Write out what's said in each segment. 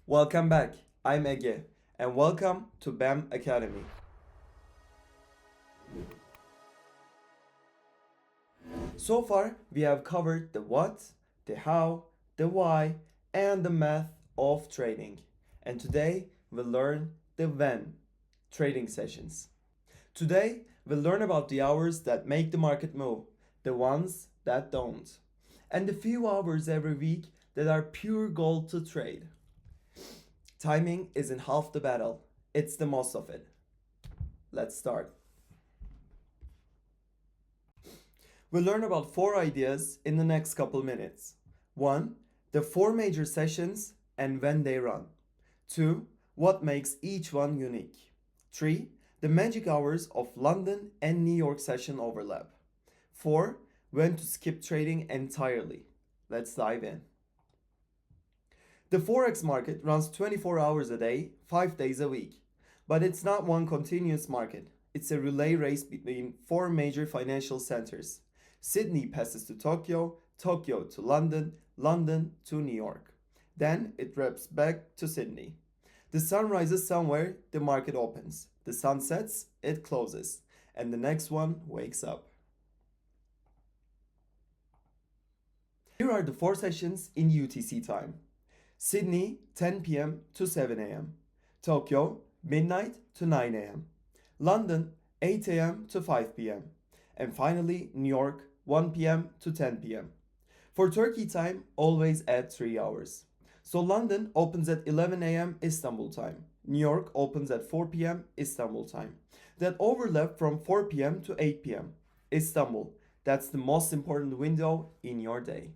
Welcome back. I'm Ege, and welcome to BEM Academy. So far, we have covered the what, the how, the why, and the math of trading. And today, we'll learn the when trading sessions. Today, we'll learn about the hours that make the market move, the ones that don't, and the few hours every week that are pure gold to trade. Timing isn't half the battle, it's the most of it. Let's start. We'll learn about four ideas in the next couple minutes. 1. The four major sessions and when they run. 2. What makes each one unique. 3. The magic hours of London and New York session overlap. 4. When to skip trading entirely. Let's dive in. The Forex market runs 24 hours a day, 5 days a week. But it's not one continuous market. It's a relay race between four major financial centers. Sydney passes to Tokyo, Tokyo to London, London to New York. Then it wraps back to Sydney. The sun rises somewhere, the market opens. The sun sets, it closes. And the next one wakes up. Here are the four sessions in UTC time. Sydney, 10 p.m. to 7 a.m. Tokyo, midnight to 9 a.m. London, 8 a.m. to 5 p.m. And finally, New York, 1 p.m. to 10 p.m. For Turkey time, always add 3 hours. So London opens at 11 a.m. Istanbul time. New York opens at 4 p.m. Istanbul time. That overlap from 4 p.m. to 8 p.m. Istanbul, that's the most important window in your day.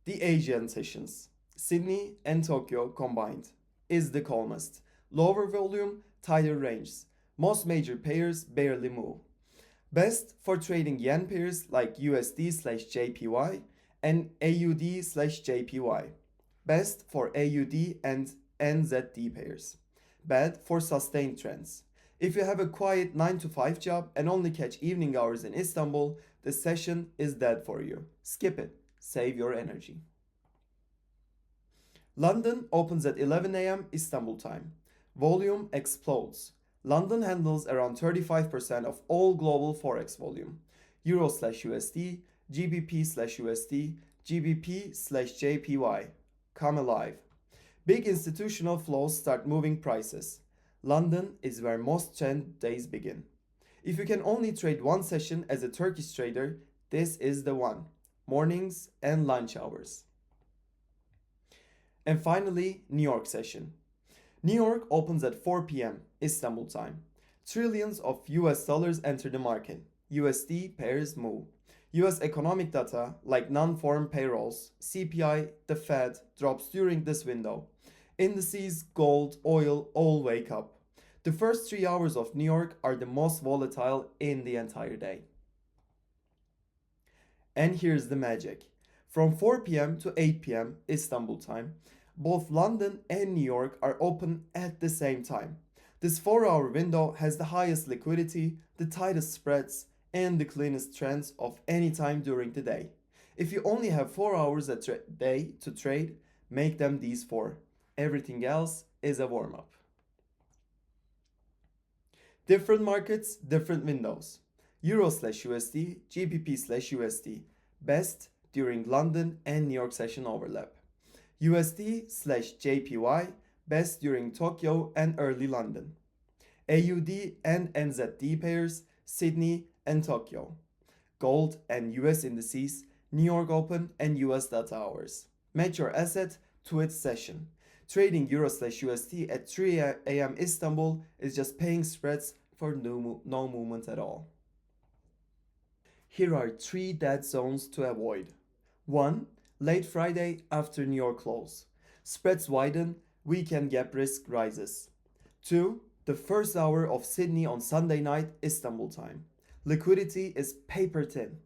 The Asian sessions, Sydney and Tokyo combined, is the calmest. Lower volume, tighter ranges. Most major pairs barely move. Best for trading yen pairs like USD/JPY and AUD/JPY. Best for AUD and NZD pairs. Bad for sustained trends. If you have a quiet 9 to 5 job and only catch evening hours in Istanbul, the session is dead for you. Skip it. Save your energy. London opens at 11 a.m. Istanbul time. Volume explodes. London handles around 35% of all global forex volume. Euro/USD, GBP/USD, GBP/JPY. Come alive. Big institutional flows start moving prices. London is where most trend days begin. If you can only trade one session as a Turkish trader, this is the one. Mornings and lunch hours. And finally, New York session. New York opens at 4 p.m. Istanbul time. Trillions of US dollars enter the market. USD pairs move. US economic data like non-farm payrolls, CPI, the Fed drops during this window. Indices, gold, oil all wake up. The first 3 hours of New York are the most volatile in the entire day. And here's the magic. From 4 p.m. to 8 p.m. Istanbul time, both London and New York are open at the same time. This 4-hour window has the highest liquidity, the tightest spreads, and the cleanest trends of any time during the day. If you only have 4 hours a day to trade, make them these 4. Everything else is a warm-up. Different markets, different windows. Euro/USD, GBP/USD. Best during London and New York session overlap. USD/JPY. Best during Tokyo and early London. AUD and NZD pairs, Sydney and Tokyo. Gold and US indices, New York Open and US data hours. Match your asset to its session. Trading Euro/USD at 3 a.m. Istanbul is just paying spreads for no movement at all. Here are 3 dead zones to avoid. 1. Late Friday after New York close. Spreads widen, weekend gap risk rises. 2. The first hour of Sydney on Sunday night Istanbul time. Liquidity is paper thin.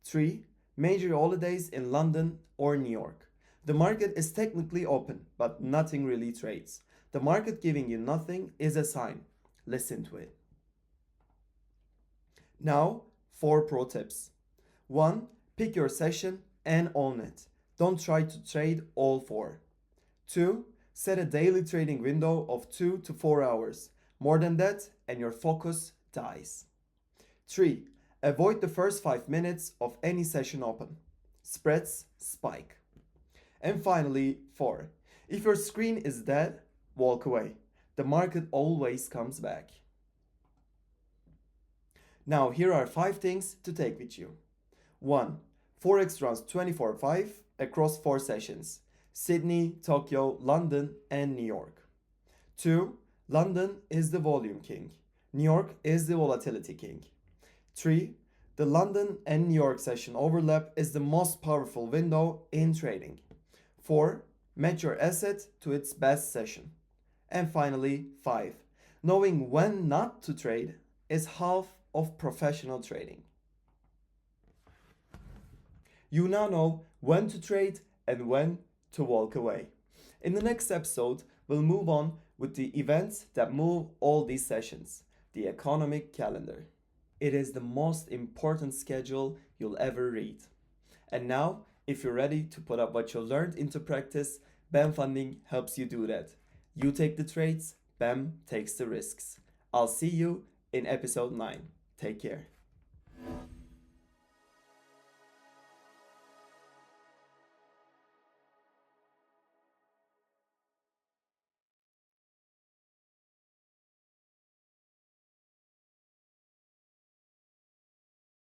3. Major holidays in London or New York. The market is technically open, but nothing really trades. The market giving you nothing is a sign. Listen to it. Now, 4 pro tips. 1. Pick your session and own it. Don't try to trade all 4. 2. Set a daily trading window of 2 to 4 hours. More than that, and your focus dies. 3. Avoid the first 5 minutes of any session open. Spreads spike. And finally, 4. If your screen is dead, walk away. The market always comes back. Now, here are 5 things to take with you. 1. Forex runs 24/5 across 4 sessions: Sydney, Tokyo, London, and New York. 2. London is the volume king. New York is the volatility king. 3. The London and New York session overlap is the most powerful window in trading. 4. Match your asset to its best session. And finally, 5. Knowing when not to trade is half of professional trading. You now know when to trade and when to walk away. In the next episode, we'll move on with the events that move all these sessions, the economic calendar. It is the most important schedule you'll ever read. And now, if you're ready to put up what you learned into practice, BEM Funding helps you do that. You take the trades, BEM takes the risks. I'll see you in episode 9. Take care.